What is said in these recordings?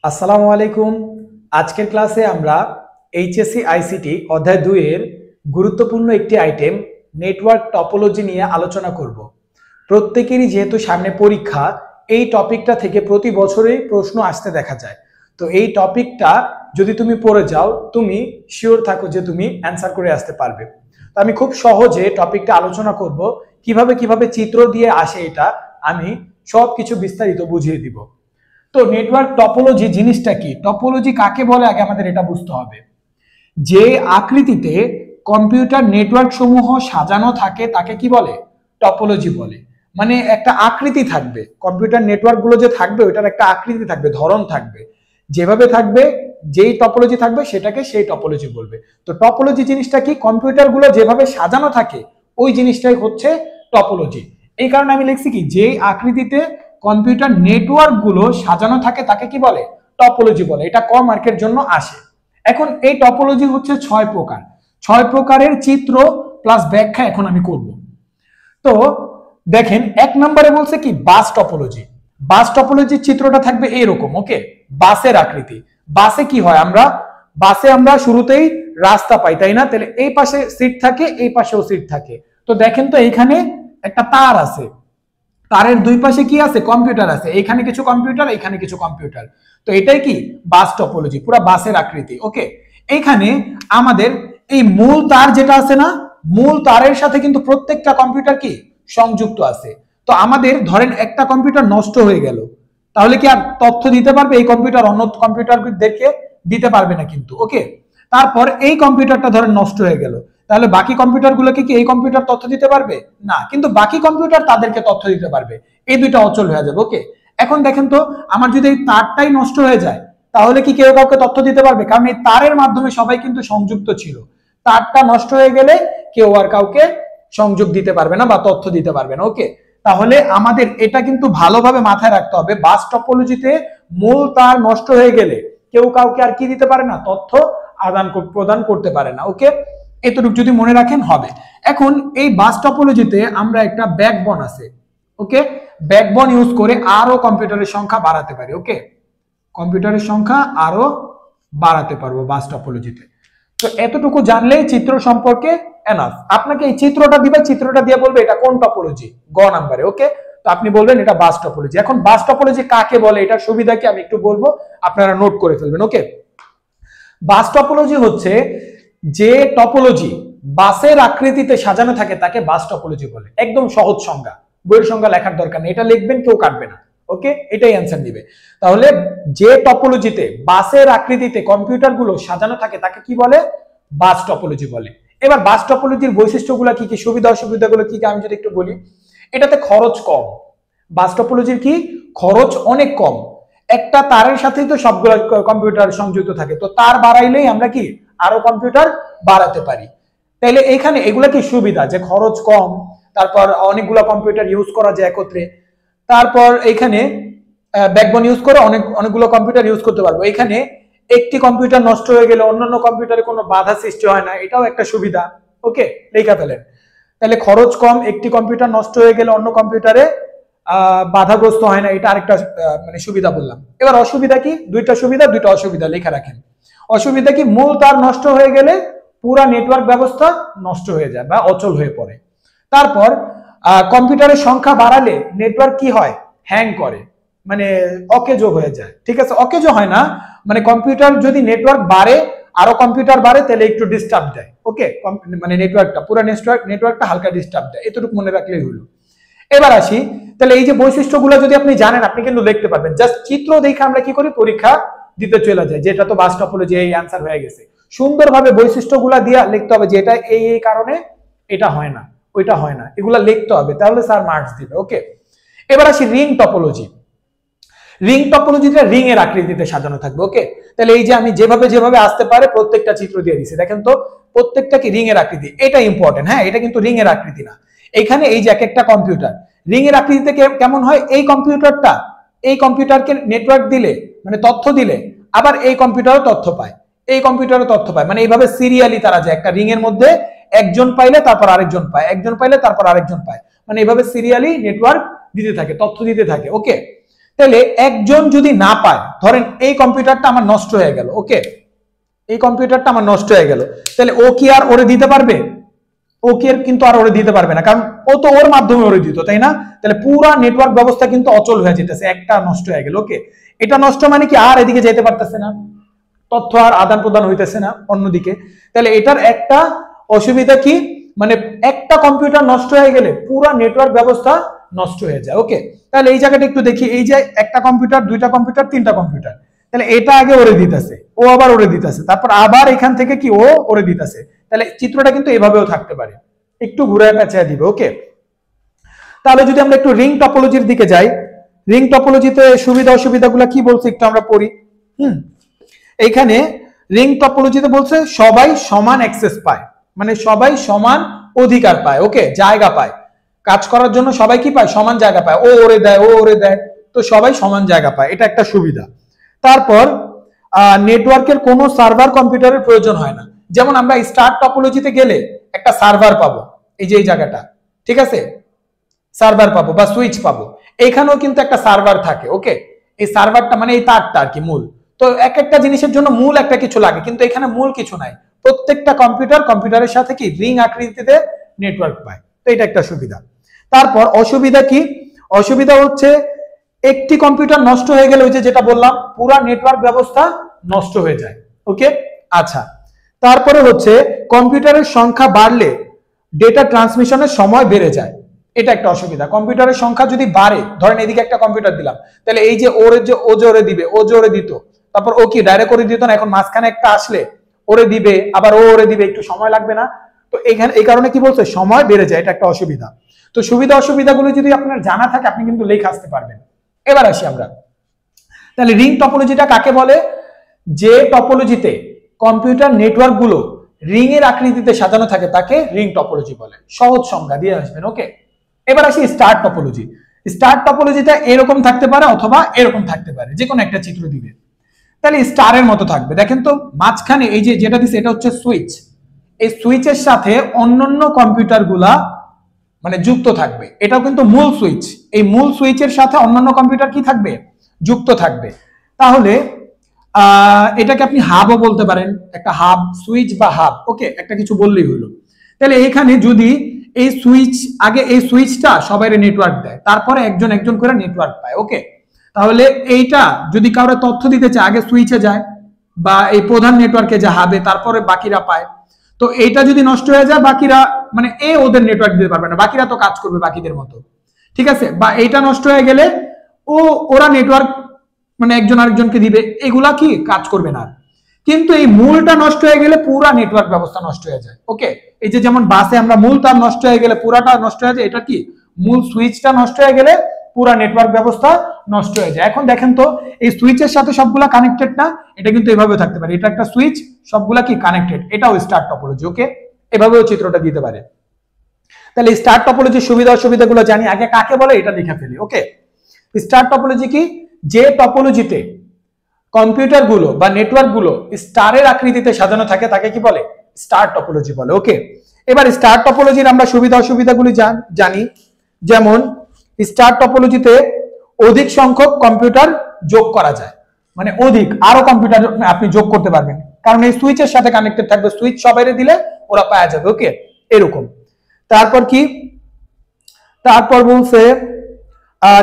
আসসালামু আলাইকুম। আজকের ক্লাসে আমরা এইচএসসি আইসিটি অধ্যায় 2 এর গুরুত্বপূর্ণ একটি আইটেম নেটওয়ার্ক টপোলজি নিয়ে আলোচনা করব। প্রত্যেকেরই যেহেতু সামনে পরীক্ষা, এই টপিকটা থেকে প্রতি বছরই প্রশ্ন আসতে দেখা যায়। তো এই টপিকটা যদি তুমি পড়ে যাও, তুমি শিওর থাকো যে তুমি অ্যান্সার করে আসতে পারবে। তো আমি খুব সহজে টপিকটা আলোচনা করব, কিভাবে কিভাবে চিত্র দিয়ে আসে এটা আমি সবকিছু বিস্তারিত বুঝিয়ে দিব। তো নেটওয়ার্ক টপোলজি জিনিসটা কি, টপোলজি কাকে বলে আগে আমাদের এটা বুঝতে হবে। যে আকৃতিতে কম্পিউটার নেটওয়ার্ক সমূহ সাজানো থাকে তাকে কি বলে? টপোলজি বলে। মানে একটা আকৃতি থাকবে, কম্পিউটার নেটওয়ার্ক গুলো যে থাকবে ওটার একটা আকৃতি থাকবে, ধরন থাকবে, যেভাবে থাকবে যেই টপোলজি থাকবে সেটাকে সেই টপোলজি বলবে। তো টপোলজি জিনিসটা কি? কম্পিউটার গুলো যেভাবে সাজানো থাকে ওই জিনিসটাই হচ্ছে টপোলজি। এই কারণে আমি লিখছি কি, যে আকৃতিতে কম্পিউটার নেটওয়ার্ক গুলো সাজানো থাকে তাকে কি বলে? টপোলজি বলে। এটা ক মার্কের জন্য আসে। এখন এই টপোলজি হচ্ছে 6 প্রকার। 6 প্রকারের চিত্র প্লাস ব্যাখ্যা এখন আমি করব। তো দেখেন, 1 নম্বরে বলছে কি, বাস টপোলজি। বাস টপোলজির চিত্রটা থাকবে এইরকম। ওকে, বাসের আকৃতি। বাসে কি হয়, বাসে আমরা শুরুতেই রাস্তা পাই, তাই না? তাহলে এই পাশে সিট থাকে, এই পাশেও সিট থাকে। তো দেখেন তো, এইখানে একটা তার আছে, তারের দুই পাশে কি আছে? কম্পিউটার আছে। এখানে কিছু কম্পিউটার, এখানে কিছু কম্পিউটার। তো এটাই কি, বাস টপোলজি, পুরো বাসের আকৃতি। ওকে, এখানে আমাদের এই মূল তার যেটা আছে না, মূল তারের সাথে কিন্তু প্রত্যেকটা কম্পিউটার কি সংযুক্ত আছে। তো আমাদের ধরেন একটা কম্পিউটার নষ্ট হয়ে গেল, তাহলে কি আর তথ্য দিতে পারবে এই কম্পিউটার অন্য কম্পিউটারদেরকে? দিতে পারবে না কিন্তু। ওকে, তারপর এই কম্পিউটারটা ধরেন নষ্ট হয়ে গেল, তাহলে বাকি কম্পিউটার গুলোকে কি এই কম্পিউটার তথ্য দিতে পারবে? না, কিন্তু বাকি কম্পিউটার তাদেরকে তথ্য দিতে পারবে। এই দুইটা অচল হয়ে যাবে। ওকে, এখন দেখেন তো, আমার যদি এই তারটাই নষ্ট হয়ে যায় তাহলে কি কেউ কাউকে তথ্য দিতে পারবে? কারণ এই তারের মাধ্যমে সবাই কিন্তু সংযুক্ত ছিল। তারটা নষ্ট হয়ে গেলে কেউ আর কাউকে সংযোগ দিতে পারবে না বা তথ্য দিতে পারবে না। ওকে, তাহলে আমাদের এটা কিন্তু ভালোভাবে মাথায় রাখতে হবে, বাস টপোলজিতে মূল তার নষ্ট হয়ে গেলে কেউ কাউকে আর কি দিতে পারে না? তথ্য আদান প্রদান করতে পারে না। ওকে, এতটুকু যদি মনে রাখেন হবে। এখন এই বাস টপোলজিতে আমরা একটা ব্যাকবন আছে। ওকে, ব্যাকবন ইউজ করে আরো কম্পিউটারের সংখ্যা বাড়াতে পারি। ওকে, কম্পিউটারের সংখ্যা আরো বাড়াতে পারবো বাস টপোলজিতে। তো এতটুকু জানলেই চিত্র সম্পর্কে এনাফ। আপনাকে এই চিত্রটা দিবে, চিত্রটা দিয়ে বলবে এটা কোন টপোলজি, গ নাম্বারে। ওকে, তো আপনি বলবেন এটা বাস টপোলজি। এখন বাস টপোলজি কাকে বলে, এটার সুবিধা কি আমি একটু বলবো, আপনারা নোট করে ফেলবেন। ওকে, বাস টপোলজি হচ্ছে যে টপোলজি বাসের আকৃতিতে সাজানো থাকে তাকে বাস টপোলজি বলে। একদম সহজ সংজ্ঞা, বইয়ের সংজ্ঞা লেখার দরকার নেই, এটা লিখবেন, কেউ কাটবে না। ওকে, এটাই অ্যান্সার দিবে। তাহলে যে টপোলজিতে বাসের আকৃতিতে কম্পিউটার গুলো সাজানো থাকে তাকে কি বলে? বাস টপোলজি বলে। এবার বাস টপোলজির বৈশিষ্ট্যগুলো কি কি, সুবিধা অসুবিধাগুলো কি কি আমি যদি একটু বলি। এটাতে খরচ কম। বাস টপোলজির কি, খরচ অনেক কম। একটা তারের সাথেই তো সবগুলো কম্পিউটার সংযুক্ত থাকে, তো তার বাড়াইলেই আমরা কি আরো কম্পিউটার বাড়াতে পারি। তাইলে এখানে এগুলা কি সুবিধা, যে খরচ কম, তারপর অনেকগুলো কম্পিউটার ইউজ করা যায় একত্রে, তারপর এখানে ব্যাকবোন ইউজ করে অনেকগুলো কম্পিউটার ইউজ করতে পারবো। এখানে একটি কম্পিউটার নষ্ট হয়ে গেলে অন্যান্য কম্পিউটারে কোনো বাধা সৃষ্টি হয় না, এটাও একটা সুবিধা। ওকে, লেখা ফেলেন। তাহলে খরচ কম, একটি কম্পিউটার নষ্ট হয়ে গেলে অন্য কম্পিউটারে বাধাগ্রস্ত হয় না, এটা আরেকটা মানে সুবিধা বললাম। এবার অসুবিধা কি, দুইটা সুবিধা দুইটা অসুবিধা লেখা রাখেন। অসুবিধা কি, মূল তার নষ্ট হয়ে গেলে পুরা নেটওয়ার্ক ব্যবস্থা নষ্ট হয়ে যায় বা অচল হয়ে পড়ে। তারপর কম্পিউটারের সংখ্যা বাড়ালে নেটওয়ার্ক কি হয়, হ্যাং করে, মানে অকেজো হয়ে যায়। ঠিক আছে, অকেজো হয় না, মানে কম্পিউটার যদি নেটওয়ার্ক বাড়ে, আরো কম্পিউটার বাড়ে, তাহলে একটু ডিস্টার্ব দেয়। ওকে, মানে নেটওয়ার্কটা পুরো নেটওয়ার্কটা হালকা ডিস্টার্ব দেয়, এতটুকু মনে রাখলেই হলো। এবার আসি, তাহলে এই যে বৈশিষ্ট্যগুলো যদি আপনি জানেন আপনি কিন্তু লিখতে পারবেন। জাস্ট চিত্র দেখে আমরা কি করি, পরীক্ষা দিতে চলে যাই, যেটা তো বাস টপোলজি, এই অ্যান্সার হয়ে গেছে। সুন্দরভাবে বৈশিষ্ট্যগুলো দিয়ে লিখতে হবে যে এটা এই এই কারণে এটা হয় না, ওইটা হয় না, এগুলা লিখতে হবে, তাহলে স্যার মার্কস দিবে। ওকে, এবার আসি রিং টপোলজি। রিং টপোলজিটা রিং এর আকৃতিতে সাজানো থাকবে। ওকে, তাহলে এই যে আমি যেভাবে যেভাবে আসতে পারে প্রত্যেকটা চিত্র দিয়ে দিছি, দেখেন তো প্রত্যেকটা কি রিং এর আকৃতি। এটা ইম্পর্টেন্ট, হ্যাঁ, এটা কিন্তু রিং এর আকৃতি না। এখানে এই যে এক একটা কম্পিউটার রিং এর আকৃতিতে কেমন হয়, এই কম্পিউটারটা এই কম্পিউটারকে নেটওয়ার্ক দিলে, মানে তথ্য দিলে, আবার এই কম্পিউটারও তথ্য পায়, এই কম্পিউটারও তথ্য পায়, মানে এইভাবে সিরিয়ালি তারা যায়। একটা রিং এর মধ্যে একজন পাইলে তারপর আরেকজন পায়, একজন পাইলে তারপর আরেকজন পায়, মানে এইভাবে সিরিয়ালি নেটওয়ার্ক দিতে থাকে, তথ্য দিতে থাকে। ওকে, তাহলে একজন যদি না পায়, ধরেন এই কম্পিউটারটা আমার নষ্ট হয়ে গেল, ওকে, এই কম্পিউটারটা আমার নষ্ট হয়ে গেল, তাহলে ও কি আর ওরে দিতে পারবে? ও কি আর কিন্তু আর ওরে দিতে পারবে না, কারণ ও তো ওর মাধ্যমে ওরে দিত, তাই না? তাহলে পুরা নেটওয়ার্ক ব্যবস্থা কিন্তু অচল হয়ে যেতেছে, একটা নষ্ট হয়ে গেল, ওকে। এটা নষ্ট মানে কি আর এদিকে যেতে পারতেছে না, তথ্য আর আদান প্রদান হইতেছে না অন্যদিকে। তাহলে এটার একটা অসুবিধা কি, মানে একটা কম্পিউটার নষ্ট হয়ে গেলে পুরা নেটওয়ার্ক ব্যবস্থা নষ্ট হয়ে যায়, ওকে। তাহলে এই জায়গাটা একটু দেখি, এই যে একটা কম্পিউটার, দুইটা কম্পিউটার, তিনটা কম্পিউটার, তাহলে এটা আগে ওরে দিতেছে, ও আবার ওরে দিতেছে, তারপর আবার এখান থেকে কি ও ওরে দিতেছে। তাহলে চিত্রটা কিন্তু এভাবেও থাকতে পারে, একটু ঘুরে পেঁচায় দিবে, ওকে। তাহলে যদি আমরা একটু রিং টপোলজির দিকে যাই, রিং টপোলজিতে সুবিধা অসুবিধাগুলো কি বলছে একটু আমরা পড়ি। এইখানে রিং টপোলজিতে বলছে সবাই সমান অ্যাক্সেস পায়, মানে সবাই সমান অধিকার পায়, ওকে, জায়গা পায়, কাজ করার জন্য সবাই কি পায়? সমান জায়গা পায়, ও ওরে দেয়, ও ওরে দেয়, তো সবাই সমান জায়গা পায়, এটা একটা সুবিধা। তারপর নেটওয়ার্কের কোনো সার্ভার কম্পিউটারের প্রয়োজন হয় না, যেমন আমরা স্টার টপোলজিতে গেলে একটা সার্ভার পাবো, এই যে এই জায়গাটা, ঠিক আছে, সার্ভার পাবো বা সুইচ পাবো, এখানেও কিন্তু একটা সার্ভার থাকে, ওকে। এই সার্ভারটা মানে এই তারটা আর কি মূল। তো এক একটা জিনিসের জন্য মূল একটা কিছু লাগে, কিন্তু এখানে মূল কিছু নাই, প্রত্যেকটা কম্পিউটারের সাথে কি রিং আকৃতিতে নেটওয়ার্ক পায়, তো এটা একটা সুবিধা। তারপর অসুবিধা কি? অসুবিধা হচ্ছে একটি কম্পিউটার নষ্ট হয়ে গেলে ওই যে যেটা বললাম পুরো নেটওয়ার্ক ব্যবস্থা নষ্ট হয়ে যায়, ওকে। আচ্ছা, তারপরে হচ্ছে কম্পিউটারের সংখ্যা বাড়লে ডেটা ট্রান্সমিশনের সময় বেড়ে যায়, এটা একটা অসুবিধা। কম্পিউটারের সংখ্যা যদি বাড়ে, ধরেন এদিকে একটা কম্পিউটার দিলাম, তাহলে এই যে ওরে যে ও জোরে দিবে, ও জোরে দিত, তারপর ও কি ডাইরেক্ট করে দিত না, এখন মাঝখানে একটা আসলে ওরে দিবে, আবার ও ওরে দিবে, একটু সময় লাগবে না? তো এখানে এই কারণে কি বলছে সময় বেড়ে যায়, এটা একটা অসুবিধা। তো সুবিধা অসুবিধাগুলো যদি আপনার জানা থাকে আপনি কিন্তু লিখে আসতে পারবেন। এবার আসি আমরা, তাহলে রিং টপোলজিটা কাকে বলে? যে টপোলজিতে কম্পিউটার নেটওয়ার্ক গুলো রিং এর আকৃতিতে সাজানো থাকে তাকে রিং টপোলজি বলে, সহজ সংজ্ঞা দিয়ে আসবেন, ওকে। এবার আসি স্টার টপোলজি। স্টার টপোলজিটা এরকম থাকতে পারে অথবা এরকম থাকতে পারে, যে কোনো একটা চিত্র দিবে, তাহলে স্টারের মতো থাকবে। দেখেন তো মাঝখানে এই যে যেটা দিছে এটা হচ্ছে সুইচ, এই সুইচের সাথে অন্যান্য কম্পিউটার গুলা মানে যুক্ত থাকবে, এটাও কিন্তু মূল সুইচ, এই মূল সুইচের সাথে অন্যান্য কম্পিউটার কি থাকবে? যুক্ত থাকবে। তাহলে এটাকে আপনি হাবও বলতে পারেন, একটা হাব, সুইচ বা হাব, ওকে, একটা কিছু বললেই হলো। তাহলে এখানে যদি এই সুইচ আগে এই সুইচটা সবাই নেটওয়ার্ক দেয়, তারপরে একজন একজন করে নেটওয়ার্ক পায়, ওকে। তাহলে এইটা যদি কারো তথ্য দিতে চায় আগে সুইচে যায় বা এই প্রধান নেটওয়ার্কে যায় হাবে, তারপরে বাকিরা পায়। তো এইটা যদি নষ্ট হয়ে যায় বাকিরা মানে ওদের নেটওয়ার্ক দিতে পারবে না, বাকিরা তো কাজ করবে বাকিদের মতো, ঠিক আছে। বা এইটা নষ্ট হয়ে গেলে ওরা নেটওয়ার্ক মানে একজন আরেকজনকে দিবে, এগুলা কি কাজ করবে না। কিন্তু এই মূলটা নষ্ট হয়ে গেলে পুরা নেটওয়ার্ক ব্যবস্থা নষ্ট হয়ে যায়, ওকে। এই যে যেমন বাসে আমরা মূল তার নষ্ট হয়ে গেলে পুরাটা নষ্ট হয়ে যায়, এটা কি মূল সুইচটা নষ্ট হয়ে গেলে পুরা নেটওয়ার্ক ব্যবস্থা নষ্ট হয়ে যায়। এখন দেখেন তো এই সুইচের সাথে সবগুলা কানেক্টেড না, এটা কিন্তু এভাবে থাকতে পারে, এটা একটা সুইচ, সবগুলা কি কানেক্টেড, এটাও স্টার টপোলজি, ওকে। এভাবেও চিত্রটা দিতে পারে। তাহলে স্টার টপোলজির সুবিধা অসুবিধাগুলো জানি, আগে কাকে বলে এটা লিখে ফেলি, ওকে। স্টার টপোলজি কি? যে টপোলজিতে কম্পিউটার গুলো বা নেটওয়ার্ক গুলো স্টারের আকৃতিতে সাজানো থাকে তাকে কি বলে? স্টার টপোলজি বলে, ওকে। এবার স্টার টপোলজির আমরা সুবিধা অসুবিধাগুলি জানি, যেমন স্টার টপোলজিতে অধিক সংখ্যক কম্পিউটার যোগ করা যায়, মানে অধিক আরো কম্পিউটার আপনি যোগ করতে পারবেন, কারণ এই সুইচের সাথে কানেক্টেড থাকবে, সুইচ সবাইরে দিলে ওরা পাওয়া যাবে, ওকে, এরকম। তারপর কি? তারপর বলছে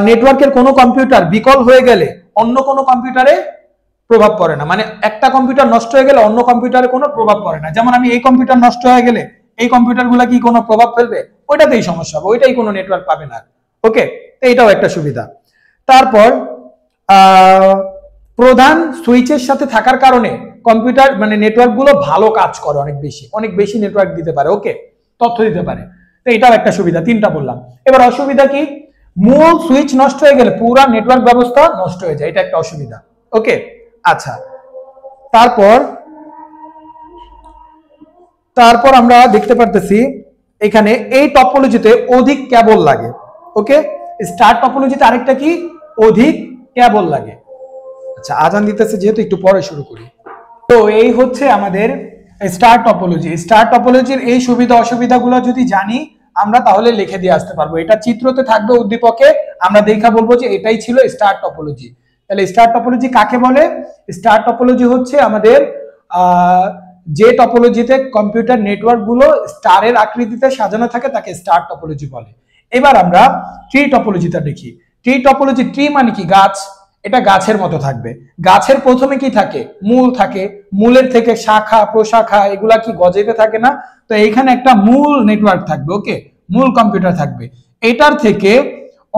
নেটওয়ার্কের কোনো কম্পিউটার বিকল হয়ে গেলে অন্য কোনো কম্পিউটারে প্রভাব পড়ে না, মানে একটা কম্পিউটার নষ্ট হয়ে গেলে অন্য কম্পিউটারে কোনো প্রভাব পড়ে না। যেমন আমি এই কম্পিউটার নষ্ট হয়ে গেলে এই কম্পিউটার গুলা কি কোনো প্রভাব ফেলবে? ওইটাতেই সমস্যা হবে, ওইটাই কোনো নেটওয়ার্ক পাবে না, ওকে। তো এটাও একটা সুবিধা। তারপর প্রধান সুইচের সাথে থাকার কারণে কম্পিউটার মানে নেটওয়ার্ক গুলো ভালো কাজ করে, অনেক বেশি নেটওয়ার্ক দিতে পারে, ওকে, তথ্য দিতে পারে। তো এটাও একটা সুবিধা, তিনটা বললাম। এবার অসুবিধা কি? মূল সুইচ নষ্ট হয়ে গেলে পুরো নেটওয়ার্ক ব্যবস্থা নষ্ট হয়ে যায়, এটা একটা অসুবিধা, ওকে। আচ্ছা, তারপর আমরা দেখতে পারতেছি এখানে এই টপোলজিতে অধিক কেবল লাগে, ওকে। স্টার টপোলজিতে আরেকটা কি? অধিক কেবল লাগে। আচ্ছা, আজান দিতেছে যেহেতু একটু পরে শুরু করি। তো এই হচ্ছে আমাদের স্টার টপোলজি। স্টার টপোলজির এই সুবিধা অসুবিধাগুলো যদি জানি আমরা তাহলে লিখে দিয়ে আসতে পারবো। এটা চিত্রতে থাকবে উদ্দীপকে, আমরা দেখা বলবো যে এটাই ছিল স্টার টপোলজি। তাহলে স্টার টপোলজি কাকে বলে? স্টার টপোলজি হচ্ছে আমাদের যে টপোলজিতে কম্পিউটার নেটওয়ার্ক গুলো স্টারের আকৃতিতে সাজানো থাকে তাকে স্টার টপোলজি বলে। এবার আমরা ট্রি টপোলজিটা দেখি। ট্রি টপোলজি, ট্রি মানে কি? গাছ। এটা গাছের মতো থাকবে। গাছের প্রথমে কি থাকে? মূল থাকে। মূলের থেকে শাখা প্রশাখা এগুলা কি গজেতে থাকে না? তো এইখানে একটা মূল নেটওয়ার্ক থাকবে, ওকে, মূল কম্পিউটার থাকবে। এটার থেকে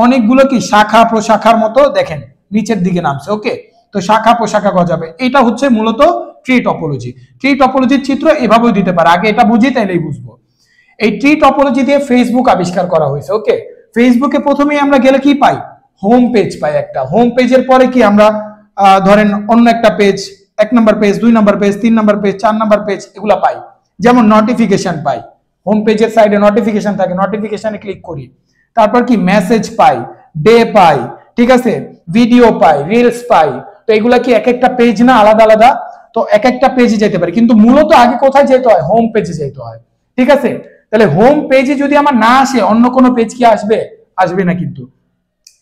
অনেকগুলো কি শাখা প্রশাখার মতো দেখেন নিচের দিকে নামছে, ওকে। তো শাখা প্রশাখা গজাবে, এটা হচ্ছে মূলত ট্রি টপোলজি। ট্রি টপোলজির চিত্র এভাবেও দিতে পারে, আগে এটা বুঝি তাইলেই বুঝবো। এই ট্রি টপোলজি দিয়ে ফেসবুক আবিষ্কার করা হয়েছে, ওকে। ফেসবুকে প্রথমেই আমরা গেলে কি পাই? হোম পেজ পাই একটা। হোম পেজের পরে কি আমরা ধরেন অন্য একটা পেজ, 1 নম্বর পেজ, 2 নম্বর পেজ, 3 নম্বর পেজ, 4 নম্বর পেজ, এগুলা পাই। যেমন নোটিফিকেশন পাই, হোম পেজের সাইডে নোটিফিকেশন থাকে, নোটিফিকেশনে ক্লিক করি। তারপর কি মেসেজ পাই, ডে পাই, ঠিক আছে, ভিডিও পাই, রিলস পাই। তো এগুলা কি এক একটা পেজ না, আলাদা আলাদা? তো এক একটা পেজে যেতে পারি, কিন্তু মূলত আগে কোথায় যেতে হয়? হোম পেজে যেতে হয়, ঠিক আছে। তাহলে হোম পেজে যদি আমার না আসে, অন্য কোনো পেজ কি আসবে? আসবে না কিন্তু।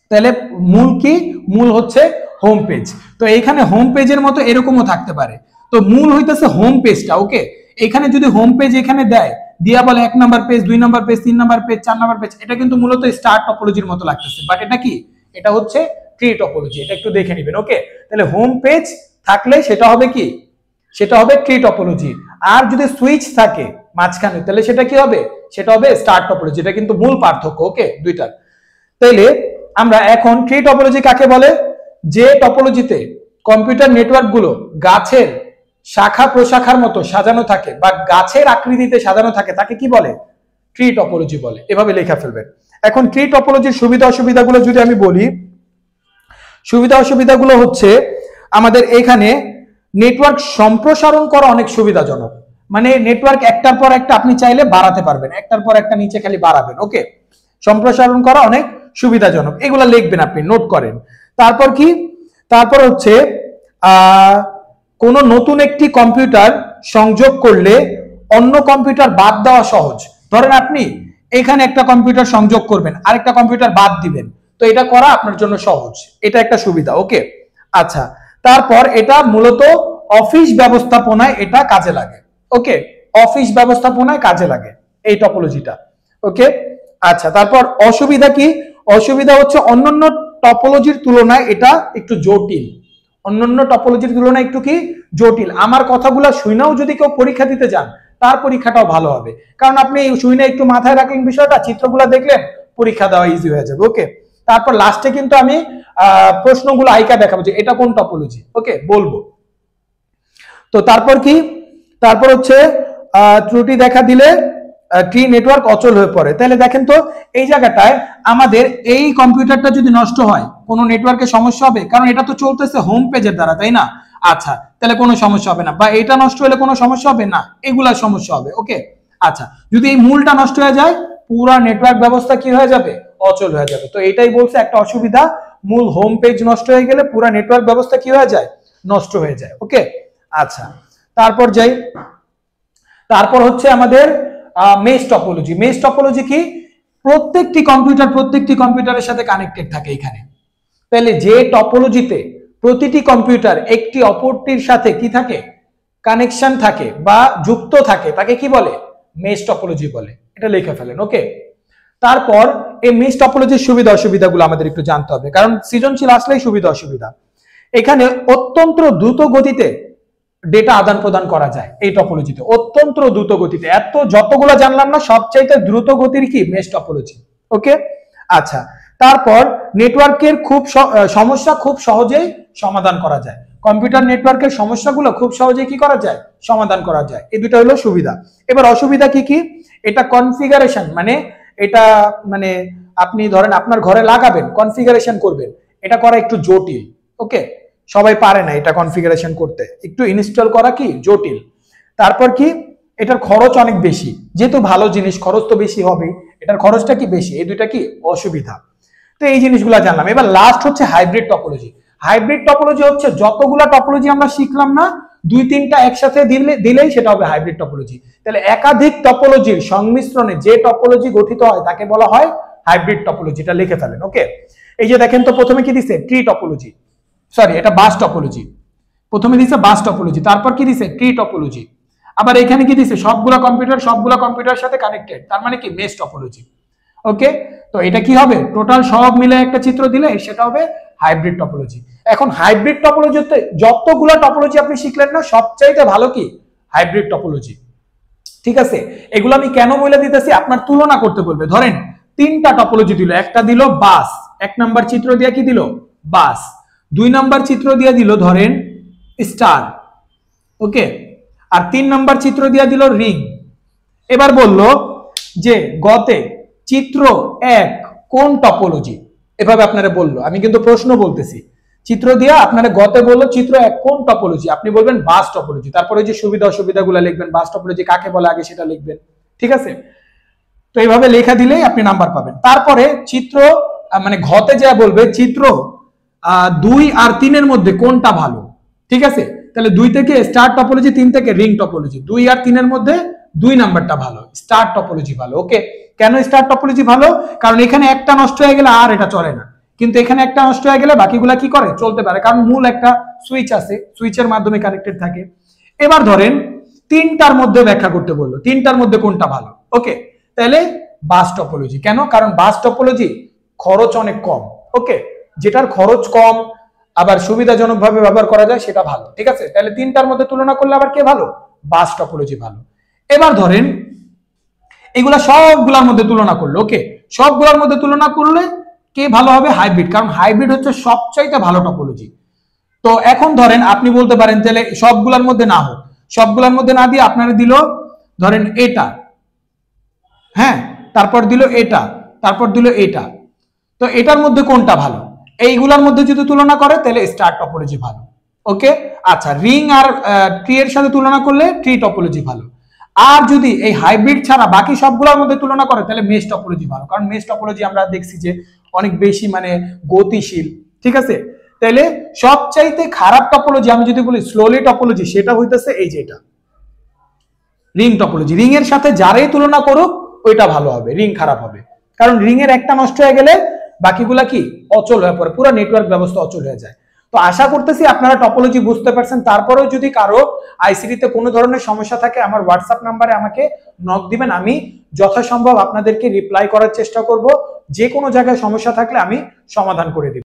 তাহলে মূল কি? মূল হচ্ছে হোম পেজ। তো এইখানে হোম পেজের মতো এরকমও থাকতে পারে। তো মূল হইতেছে হোম পেজটা, ওকে। এখানে যদি হোম পেজ এখানে দেয়, দিয়া বলে 1 নম্বর পেজ, 2 নম্বর পেজ, 3 নম্বর পেজ, 4 নম্বর পেজ, এটা কিন্তু মূলত স্টার টপোলজির মতো লাগতেছে, বাট এটা কি? এটা হচ্ছে ট্রি টপোলজি। এটা একটু দেখে নেবেন, ওকে। তাহলে হোম পেজ থাকলে সেটা হবে কি? সেটা হবে ট্রি টপোলজি। আর যদি সুইচ থাকে মাঝখানে, তাহলে সেটা কি হবে? সেটা হবে স্টার টপোলজি। এটা কিন্তু মূল পার্থক্য, ওকে, দুইটার। তাইলে আমরা এখন ট্রি টপোলজি কাকে বলে? যে টপোলজিতে কম্পিউটার নেটওয়ার্ক গুলো গাছের শাখা প্রশাখার মতো সাজানো থাকে বা গাছের আকৃতিতে সাজানো থাকে তাকে কি বলে? ট্রি টপোলজি বলে। এভাবে লেখা ফেলবেন। এখন ট্রি টপোলজির সুবিধা অসুবিধাগুলো যদি আমি বলি, সুবিধা অসুবিধাগুলো হচ্ছে আমাদের এখানে নেটওয়ার্ক সম্প্রসারণ করা অনেক সুবিধাজনক। মানে নেটওয়ার্ক একটার পর একটা আপনি চাইলে বাড়াতে পারবেন, একটার পর একটা নিচে খালি বাড়াবেন, ওকে। সম্প্রসারণ করা অনেক সুবিধাজনক, এগুলা লিখবেন, আপনি নোট করেন। তারপর কি? তারপর হচ্ছে কোন নতুন একটি কম্পিউটার সংযোগ করলে অন্য কম্পিউটার বাদ দেওয়া সহজ। ধরেন আপনি এখানে একটা কম্পিউটার সংযোগ করবেন, আরেকটা কম্পিউটার বাদ দিবেন, তো এটা করা আপনার জন্য সহজ, এটা একটা সুবিধা, ওকে। আচ্ছা, তারপর এটা মূলত অফিস ব্যবস্থাপনায় এটা কাজে লাগে, ওকে। অফিস ব্যবস্থাপনায় কাজে লাগে এই টপোলজিটা, ওকে। আচ্ছা, তারপর অসুবিধা কি? অসুবিধা হচ্ছে অন্যান্য টপোলজির তুলনায় এটা একটু জটিল। অন্যান্য টপোলজির তুলনায় একটু কি? জটিল। আমার কথাগুলো শুনেও যদি কেউ পরীক্ষা দিতে যান, তার পরীক্ষাটাও ভালো হবে, কারণ আপনি শুনে একটু মাথায় রাখলেন বিষয়টা, চিত্রগুলো দেখলেন, পরীক্ষা দেওয়া ইজি হয়ে যাবে, ওকে। তারপর লাস্টে কিন্তু আমি প্রশ্নগুলো আইকা দেখাবো যে এটা কোন টপোলজি, ওকে, বলবো। তো তারপর কি? তারপর হচ্ছে ত্রুটি দেখা দিলে ট্রি নেটওয়ার্ক অচল হয়ে পড়ে। তাহলে দেখেন তো এই জায়গাটায় আমাদের এই কম্পিউটারটা যদি নষ্ট হয়, কোনো নেটওয়ার্কে সমস্যা হবে? কারণ এটা তো চলতেছে হোম পেজের দ্বারা, তাই না? আচ্ছা, তাহলে কোনো সমস্যা হবে না। বা এটা নষ্ট হলে কোনো সমস্যা হবে না? এগুলা সমস্যা হবে, ওকে। আচ্ছা, যদি এই মূলটা নষ্ট হয়ে যায়, পুরো নেটওয়ার্ক ব্যবস্থা কি হয়ে যাবে? অচল হয়ে যাবে। তো এটাই বলছে একটা অসুবিধা, মূল হোম পেজ নষ্ট হয়ে গেলে পুরো নেটওয়ার্ক ব্যবস্থা কি হয়ে যায়? নষ্ট হয়ে যায়, ওকে। আচ্ছা, তারপর যাই। তারপর হচ্ছে আমাদের মেশ টপোলজি। মেশ টপোলজি কি? প্রত্যেকটি কম্পিউটারের সাথে কানেক্টেড থাকে এখানে। তাহলে যে টপোলজিতে প্রতিটি কম্পিউটার একটি অপরটির সাথে কি থাকে? কানেকশন থাকে বা যুক্ত থাকে, তাকে কি বলে? মেশ টপোলজি বলে। এটা লিখে ফেলেন, ওকে। তারপর এই মেশ টপোলজির সুবিধা অসুবিধাগুলো আমাদের একটু জানতে হবে, কারণ সৃজনশীল আসলেই সুবিধা অসুবিধা। এখানে অত্যন্ত দ্রুত গতিতে ডেটা আদান প্রদান করা যায় এই টপোলজিতে, অত্যন্ত দ্রুত গতিতে। এত যতগুলো জানলাম না, সবচাইতে দ্রুত গতির কি? মেশ টপোলজি, ওকে। আচ্ছা, তারপর নেটওয়ার্কের সমস্যা খুব সহজেই সমাধান করা যায়। কম্পিউটার নেটওয়ার্কের সমস্যাগুলো খুব সহজেই কি করা যায়? সমাধান করা যায়। এই দুটো হলো সুবিধা। এবার অসুবিধা কি কি? এটা কনফিগারেশন, মানে এটা মানে আপনি ধরেন আপনার ঘরে লাগাবেন, কনফিগারেশন করবেন, এটা করা একটু জটিল, ওকে। সবাই পারে না এটা কনফিগারেশন করতে, একটু ইনস্টল করা কি? জটিল। তারপর কি? এটার খরচ অনেক বেশি, যেহেতু ভালো জিনিস খরচ তো বেশি হবে, এটার খরচটা কি? বেশি। এই দুইটা কি? অসুবিধা। তো এই জিনিসগুলো জানলাম। এবার লাস্ট হচ্ছে হাইব্রিড টপোলজি। হাইব্রিড টপোলজি হচ্ছে যতগুলা টপোলজি আমরা শিখলাম না, 2-3টা একসাথে দিলেই সেটা হবে হাইব্রিড টপোলজি। তাহলে একাধিক টপোলজির সংমিশ্রণে যে টপোলজি গঠিত হয় তাকে বলা হয় হাইব্রিড টপোলজি। এটা লিখে ফেলেন, ওকে। এই যে দেখেন তো প্রথমে কি দিছে ট্রি টপোলজি, সরি এটা বাস টপোলজি, প্রথমে দিছে বাস টপোলজি, তারপর কি দিছে ট্রি টপোলজি, আবার এখানে কি দিছে সবগুলা কম্পিউটার সাথে কানেক্টেড, তার মানে কি মেশ টপোলজি। ওকে, তো এটা কি হবে টোটাল সব মিলে একটা চিত্র দিলে সেটা হবে হাইব্রিড টপোলজি। এখন হাইব্রিড টপোলজিতে যতগুলো টপোলজি আপনি শিখলেন না সবচাইতে ভালো কি হাইব্রিড টপোলজি। ঠিক আছে, এগুলো আমি কেন বলে দিতেছি, আপনার তুলনা করতে বলবে। ধরেন তিনটা টপোলজি দিল, একটা দিল বাস, এক নাম্বার চিত্র দিয়ে কি দিল বাস, দুই নাম্বার চিত্র দিয়ে দিল ধরেন স্টার, ওকে, আর তিন নাম্বার চিত্র দিয়ে দিল রিং। এবার বলল যে গতে চিত্র এক কোন টপোলজি, এভাবে আপনারা বললো, আমি কিন্তু প্রশ্ন বলতেছি, চিত্র দিয়ে আপনারা গতে বললো চিত্র এক কোন টপোলজি, আপনি বলবেন বাস টপোলজি, তারপরে যে সুবিধা অসুবিধাগুলো লিখবেন, বাস টপোলজি কাকে বলে আগে সেটা লিখবেন। ঠিক আছে, তো এইভাবে লেখা দিলেই আপনি নাম্বার পাবেন। তারপরে চিত্র মানে ঘতে যা বলবে চিত্র 2 আর 3-এর মধ্যে কোনটা ভালো। ঠিক আছে, তাহলে 2 থেকে স্টার টপোলজি, 3 থেকে রিং টপোলজি, 2 আর 3-এর মধ্যে 2 নাম্বারটা ভালো, স্টার টপোলজি ভালো। ওকে, কেন স্টার টপোলজি ভালো, কারণ এখানে একটা নষ্ট হয়ে গেলে আর এটা চলে না, কিন্তু এখানে একটা নষ্ট হয়ে গেলে বাকিগুলা কি করে চলতে পারে, কারণ মূল একটা সুইচ আছে, সুইচের মাধ্যমে কানেক্টেড থাকে। এবার ধরেন তিনটার মধ্যে ব্যাখ্যা করতে বললো, তিনটার মধ্যে কোনটা ভালো। ওকে, তাহলে বাস টপোলজি, কেন, কারণ বাস টপোলজি খরচ অনেক কম। ওকে, যেটার খরচ কম আবার সুবিধাজনক ভাবে ব্যবহার করা যায় সেটা ভালো। ঠিক আছে, তাহলে তিনটার মধ্যে তুলনা করলে আবার কে ভালো, বাস টপোলজি ভালো। এবার ধরেন এগুলা সবগুলোর মধ্যে তুলনা করলো, ওকে, সবগুলোর মধ্যে তুলনা করলে কে ভালো হবে, হাইব্রিড, কারণ হাইব্রিড হচ্ছে সবচাইতে ভালো টপোলজি। তো এখন ধরেন আপনি বলতে পারেন তাহলে সবগুলোর মধ্যে না হোক, সবগুলোর মধ্যে না দিয়ে আপনারা দিল ধরেন এটা, হ্যাঁ, তারপর দিল এটা, তারপর দিল এটা, তো এটার মধ্যে কোনটা ভালো, এইগুলোর মধ্যে যদি তুলনা করে তাহলে স্টার টপোলজি ভালো। ওকে, আচ্ছা, রিং আর ট্রি এর সাথে তুলনা করলে ট্রি টপোলজি ভালো। আর যদি এই হাইব্রিড ছাড়া বাকি সবগুলোর মধ্যে তুলনা করে তাহলে মেশ টপোলজি ভালো, কারণ মেশ টপোলজি আমরা দেখছি যে অনেক বেশি মানে গতিশীল। ঠিক আছে, তাহলে সবচাইতে খারাপ টপোলজি আমি যদি বলি স্লোলি টপোলজি, সেটা হইতেছে এই যে এটা রিং টপোলজি। রিং এর সাথে যারাই তুলনা করুক ওইটা ভালো হবে, রিং খারাপ হবে, কারণ রিং এর একটা নষ্ট হয়ে গেলে বাকিগুলা কি অচল হয়ে পড়ে, পুরো নেটওয়ার্ক ব্যবস্থা অচল হয়ে যায়। তো আশা করতেছি আপনারা টপোলজি বুঝতে পারছেন। তারপরেও যদি কারো আইসিটিতে কোনো ধরনের সমস্যা থাকে আমার হোয়াটসঅ্যাপ নাম্বারে আমাকে নক দিবেন, আমি যথাসম্ভব আপনাদেরকে রিপ্লাই করার চেষ্টা করব, যে কোনো জায়গায় সমস্যা থাকলে আমি সমাধান করে দিব।